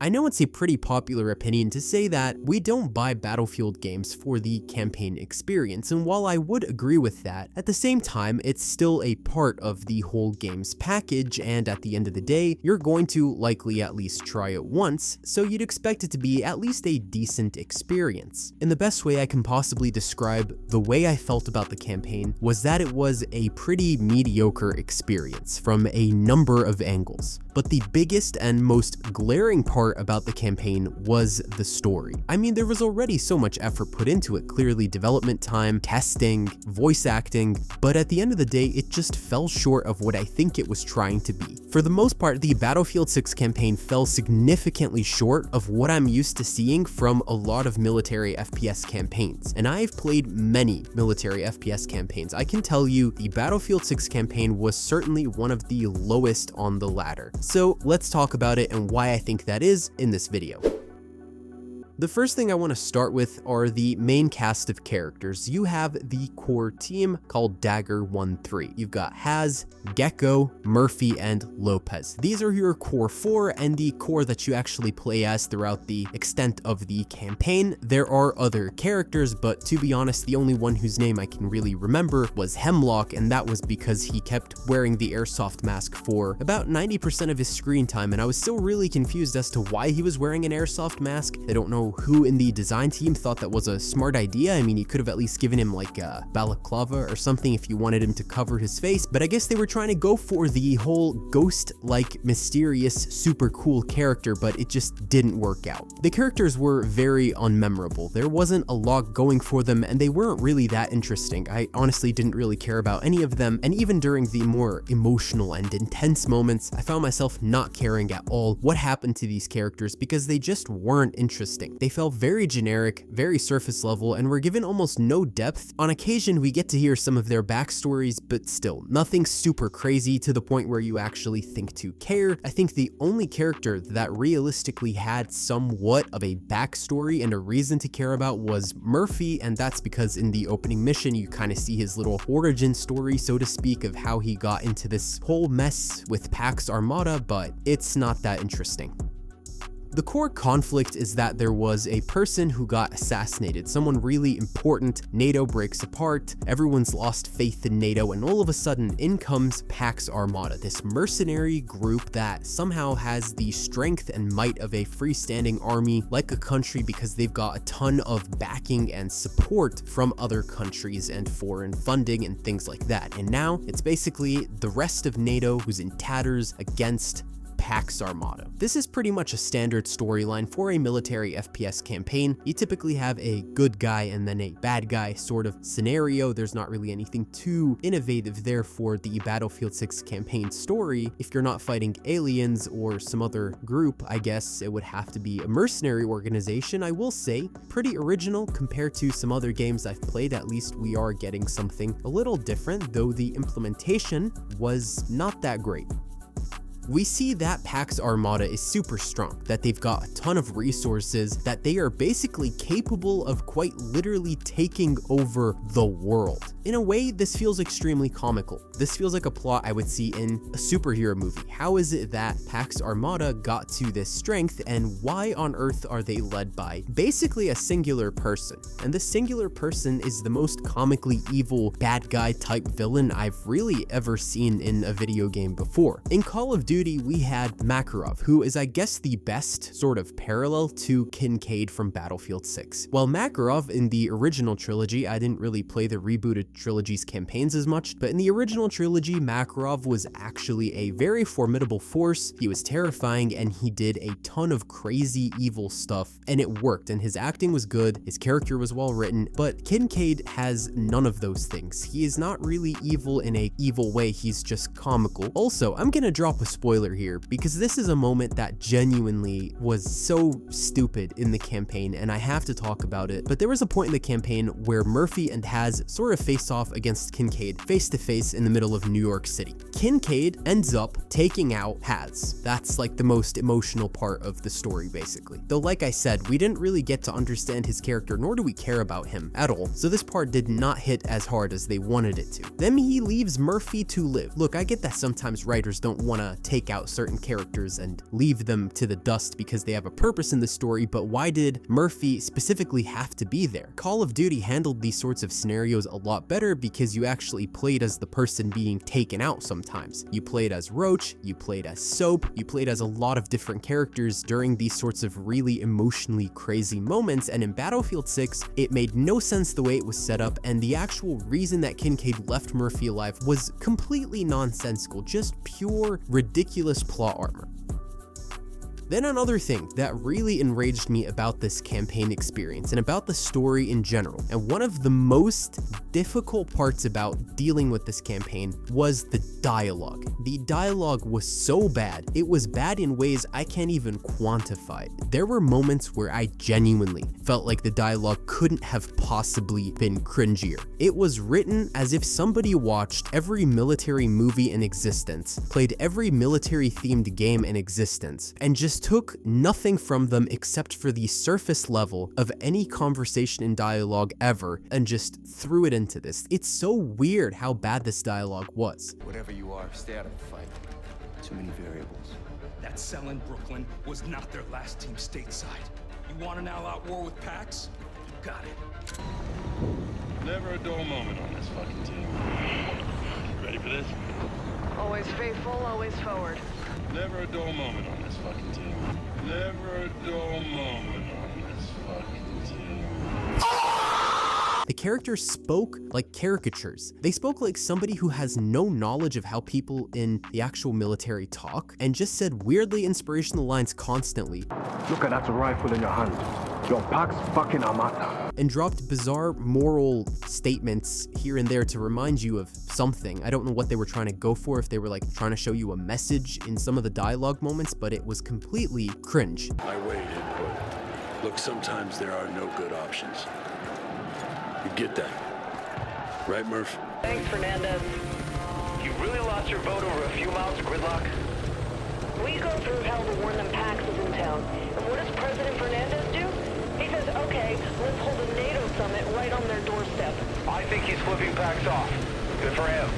I know it's a pretty popular opinion to say that we don't buy Battlefield games for the campaign experience, and while I would agree with that, at the same time, it's still a part of the whole game's package, and at the end of the day, you're going to likely at least try it once, so you'd expect it to be at least a decent experience. And the best way I can possibly describe the way I felt about the campaign was that it was a pretty mediocre experience from a number of angles. But the biggest and most glaring part about the campaign was the story. I mean, there was already so much effort put into it, clearly development time, testing, voice acting, but at the end of the day, it just fell short of what I think it was trying to be. For the most part, the Battlefield 6 campaign fell significantly short of what I'm used to seeing from a lot of military FPS campaigns, and I've played many military FPS campaigns. I can tell you the Battlefield 6 campaign was certainly one of the lowest on the ladder. So let's talk about it and why I think that is in this video. The first thing I want to start with are the main cast of characters. You have the core team called Dagger 1-3. You've got Haz, Gecko, Murphy, and Lopez. These are your core four and the core that you actually play as throughout the extent of the campaign. There are other characters, but to be honest, the only one whose name I can really remember was Hemlock, and that was because he kept wearing the airsoft mask for about 90% of his screen time, and I was still really confused as to why he was wearing an airsoft mask. I don't know who in the design team thought that was a smart idea. I mean, you could have at least given him like a balaclava or something if you wanted him to cover his face, but I guess they were trying to go for the whole ghost-like, mysterious, super cool character, but it just didn't work out. The characters were very unmemorable. There wasn't a lot going for them, and they weren't really that interesting. I honestly didn't really care about any of them, and even during the more emotional and intense moments, I found myself not caring at all what happened to these characters because they just weren't interesting. They felt very generic, very surface level, and were given almost no depth. On occasion, we get to hear some of their backstories, but still, nothing super crazy to the point where you actually think to care. I think the only character that realistically had somewhat of a backstory and a reason to care about was Murphy, and that's because in the opening mission, you kind of see his little origin story, so to speak, of how he got into this whole mess with Pax Armada, but it's not that interesting. The core conflict is that there was a person who got assassinated, someone really important. NATO breaks apart, everyone's lost faith in NATO, and all of a sudden in comes Pax Armada, this mercenary group that somehow has the strength and might of a freestanding army like a country because they've got a ton of backing and support from other countries and foreign funding and things like that. And now it's basically the rest of NATO who's in tatters against Pax Armada. This is pretty much a standard storyline for a military FPS campaign. You typically have a good guy and then a bad guy sort of scenario. There's not really anything too innovative there for the Battlefield 6 campaign story. If you're not fighting aliens or some other group, I guess it would have to be a mercenary organization. I will say, pretty original compared to some other games I've played. At least we are getting something a little different, though the implementation was not that great. We see that Pax Armada is super strong, that they've got a ton of resources, that they are basically capable of quite literally taking over the world. In a way, this feels extremely comical. This feels like a plot I would see in a superhero movie. How is it that Pax Armada got to this strength, and why on earth are they led by basically a singular person? And this singular person is the most comically evil bad guy type villain I've really ever seen in a video game before. In Call of Duty, we had Makarov, who is, I guess, the best sort of parallel to Kincaid from Battlefield 6. While Makarov in the original trilogy, I didn't really play the rebooted trilogy's campaigns as much, but in the original trilogy, Makarov was actually a very formidable force. He was terrifying, and he did a ton of crazy evil stuff, and it worked, and his acting was good, his character was well written, but Kincaid has none of those things. He is not really evil in a evil way, he's just comical. Also, I'm gonna drop a spoiler here because this is a moment that genuinely was so stupid in the campaign, and I have to talk about it. But there was a point in the campaign where Murphy and Haz sort of face off against Kincaid face to face in the middle of New York City. Kincaid ends up taking out Haz. That's like the most emotional part of the story, basically. Though, like I said, we didn't really get to understand his character, nor do we care about him at all, so this part did not hit as hard as they wanted it to. Then he leaves Murphy to live. Look, I get that sometimes writers don't want to take take out certain characters and leave them to the dust because they have a purpose in the story, but why did Murphy specifically have to be there? Call of Duty handled these sorts of scenarios a lot better because you actually played as the person being taken out sometimes. You played as Roach, you played as Soap, you played as a lot of different characters during these sorts of really emotionally crazy moments, and in Battlefield 6, it made no sense the way it was set up, and the actual reason that Kincaid left Murphy alive was completely nonsensical, just pure ridiculous plot armor. Then another thing that really enraged me about this campaign experience and about the story in general, and one of the most difficult parts about dealing with this campaign, was the dialogue. The dialogue was so bad. It was bad in ways I can't even quantify. There were moments where I genuinely felt like the dialogue couldn't have possibly been cringier. It was written as if somebody watched every military movie in existence, played every military themed game in existence, and just took nothing from them except for the surface level of any conversation in dialogue ever and just threw it into this. It's so weird how bad this dialogue was. Whatever you are, stay out of the fight. Too many variables. That cell in Brooklyn was not their last team stateside. You want an all-out war with Pax? You got it. Never a dull moment on this fucking team. Ready for this? Always faithful, always forward. Never a dull moment on this fucking team. Never a dull moment on this fucking team. The characters spoke like caricatures. They spoke like somebody who has no knowledge of how people in the actual military talk, and just said weirdly inspirational lines constantly. Look at that rifle in your hand. Your Pax fucking amata. And dropped bizarre moral statements here and there to remind you of something. I don't know what they were trying to go for, if they were like trying to show you a message in some of the dialogue moments, but it was completely cringe. I waited, but look, sometimes there are no good options. You get that, right, Murph? Thanks, Fernandez. You really lost your vote over a few miles of gridlock? We go through hell to warn them Pax is in town. And what does President Fernandez do? He says, okay, let's hold a NATO summit right on their doorstep. I think he's flipping Pax off. Good for him.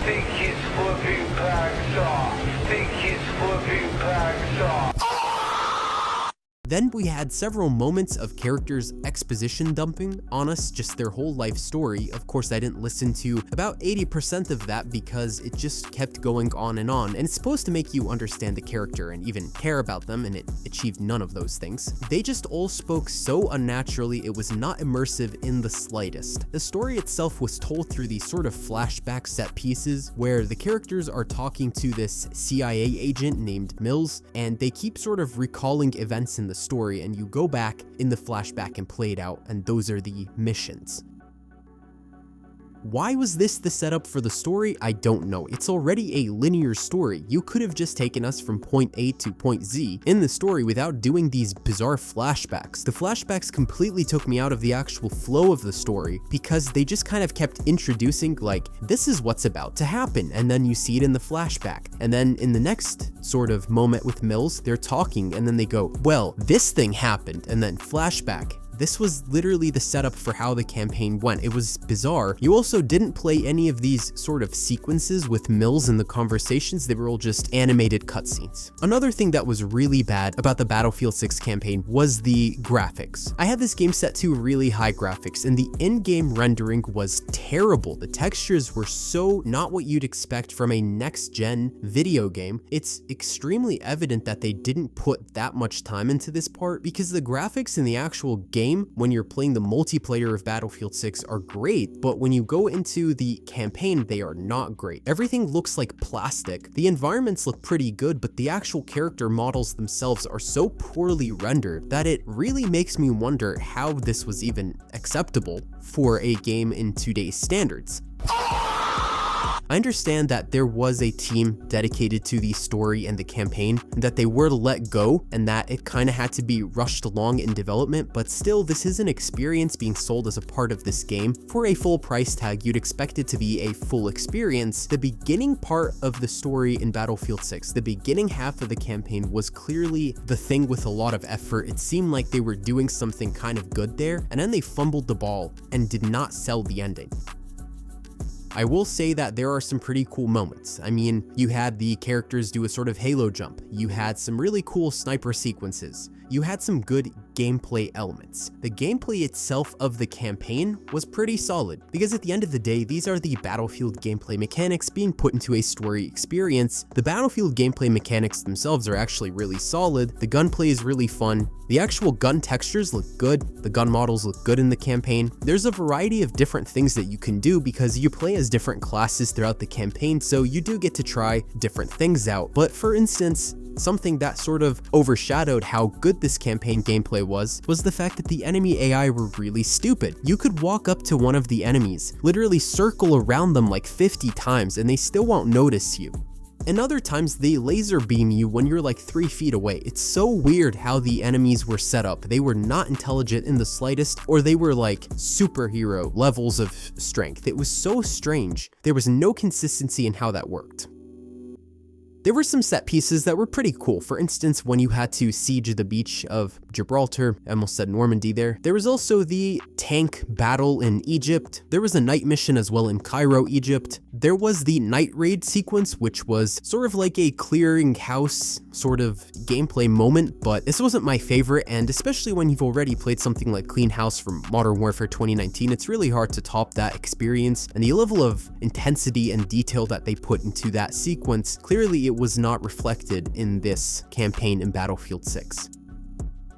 Think he's flipping Pax off. Think he's flipping Pax off. Then we had several moments of characters exposition dumping on us, just their whole life story. Of course, I didn't listen to about 80% of that because it just kept going on, and it's supposed to make you understand the character and even care about them, and it achieved none of those things. They just all spoke so unnaturally, it was not immersive in the slightest. The story itself was told through these sort of flashback set pieces where the characters are talking to this CIA agent named Mills, and they keep sort of recalling events in the story, and you go back in the flashback and play it out, and those are the missions. Why was this the setup for the story? I don't know. It's already a linear story. You could have just taken us from point A to point Z in the story without doing these bizarre flashbacks. The flashbacks completely took me out of the actual flow of the story because they just kind of kept introducing like, this is what's about to happen, and then you see it in the flashback. And then in the next sort of moment with Mills, they're talking and then they go, well, this thing happened, and then flashback. This was literally the setup for how the campaign went. It was bizarre. You also didn't play any of these sort of sequences with Mills in the conversations. They were all just animated cutscenes. Another thing that was really bad about the Battlefield 6 campaign was the graphics. I had this game set to really high graphics, and the in-game rendering was terrible. The textures were so not what you'd expect from a next-gen video game. It's extremely evident that they didn't put that much time into this part because the graphics in the actual game when you're playing the multiplayer of Battlefield 6 are great, but when you go into the campaign, they are not great. Everything looks like plastic. The environments look pretty good, but the actual character models themselves are so poorly rendered that it really makes me wonder how this was even acceptable for a game in today's standards. I understand that there was a team dedicated to the story and the campaign, and that they were to let go, and that it kind of had to be rushed along in development, but still, this is an experience being sold as a part of this game. For a full price tag, you'd expect it to be a full experience. The beginning part of the story in Battlefield 6, the beginning half of the campaign, was clearly the thing with a lot of effort. It seemed like they were doing something kind of good there, and then they fumbled the ball and did not sell the ending. I will say that there are some pretty cool moments. I mean, you had the characters do a sort of halo jump, you had some really cool sniper sequences, you had some good gameplay elements. The gameplay itself of the campaign was pretty solid, because at the end of the day, these are the Battlefield gameplay mechanics being put into a story experience. The Battlefield gameplay mechanics themselves are actually really solid, the gunplay is really fun, the actual gun textures look good, the gun models look good in the campaign. There's a variety of different things that you can do because you play as different classes throughout the campaign, so you do get to try different things out. But for instance, something that sort of overshadowed how good this campaign gameplay was the fact that the enemy AI were really stupid. You could walk up to one of the enemies, literally circle around them like 50 times, and they still won't notice you. And other times they laser beam you when you're like 3 feet away. It's so weird how the enemies were set up. They were not intelligent in the slightest, or they were like superhero levels of strength. It was so strange. There was no consistency in how that worked. There were some set pieces that were pretty cool. For instance, when you had to siege the beach of Gibraltar, I almost said Normandy there. There was also the tank battle in Egypt. There was a night mission as well in Cairo, Egypt. There was the night raid sequence, which was sort of like a clearing house sort of gameplay moment, but this wasn't my favorite, and especially when you've already played something like Clean House from Modern Warfare 2019, it's really hard to top that experience, and the level of intensity and detail that they put into that sequence, clearly it was not reflected in this campaign in Battlefield 6.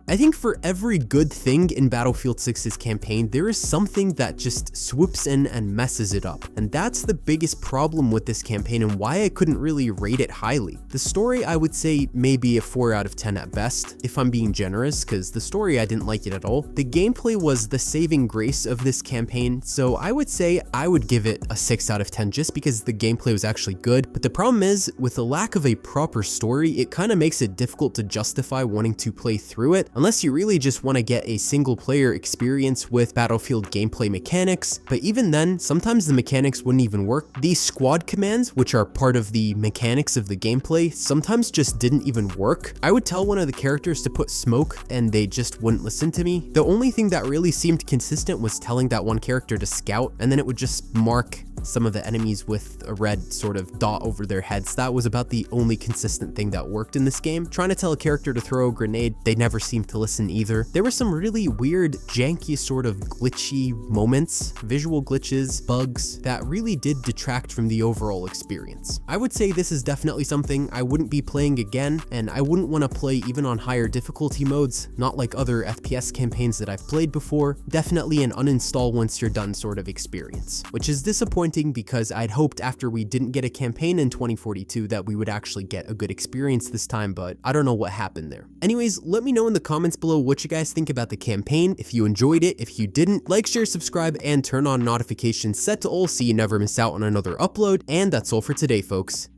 I think for every good thing in Battlefield 6's campaign, there is something that just swoops in and messes it up. And that's the biggest problem with this campaign and why I couldn't really rate it highly. The story, I would say maybe a 4 out of 10 at best, if I'm being generous, because the story I didn't like it at all. The gameplay was the saving grace of this campaign, so I would say I would give it a 6 out of 10 just because the gameplay was actually good. But the problem is, with the lack of a proper story, it kind of makes it difficult to justify wanting to play through it, unless you really just want to get a single player experience with Battlefield gameplay mechanics. But even then, sometimes the mechanics wouldn't even work. These squad commands, which are part of the mechanics of the gameplay, sometimes just didn't even work. I would tell one of the characters to put smoke and they just wouldn't listen to me. The only thing that really seemed consistent was telling that one character to scout, and then it would just mark some of the enemies with a red sort of dot over their heads. That was about the only consistent thing that worked in this game. Trying to tell a character to throw a grenade, they never seemed to listen either. There were some really weird, janky sort of glitchy moments, visual glitches, bugs that really did detract from the overall experience. I would say this is definitely something I wouldn't be playing again, and I wouldn't want to play even on higher difficulty modes, not like other FPS campaigns that I've played before. Definitely an uninstall once you're done sort of experience, which is disappointing because I'd hoped after we didn't get a campaign in 2042 that we would actually get a good experience this time, but I don't know what happened there. Anyways, let me know in the comments below what you guys think about the campaign, if you enjoyed it, if you didn't. Like, share, subscribe, and turn on notifications set to all so you never miss out on another upload. And that's all for today, folks.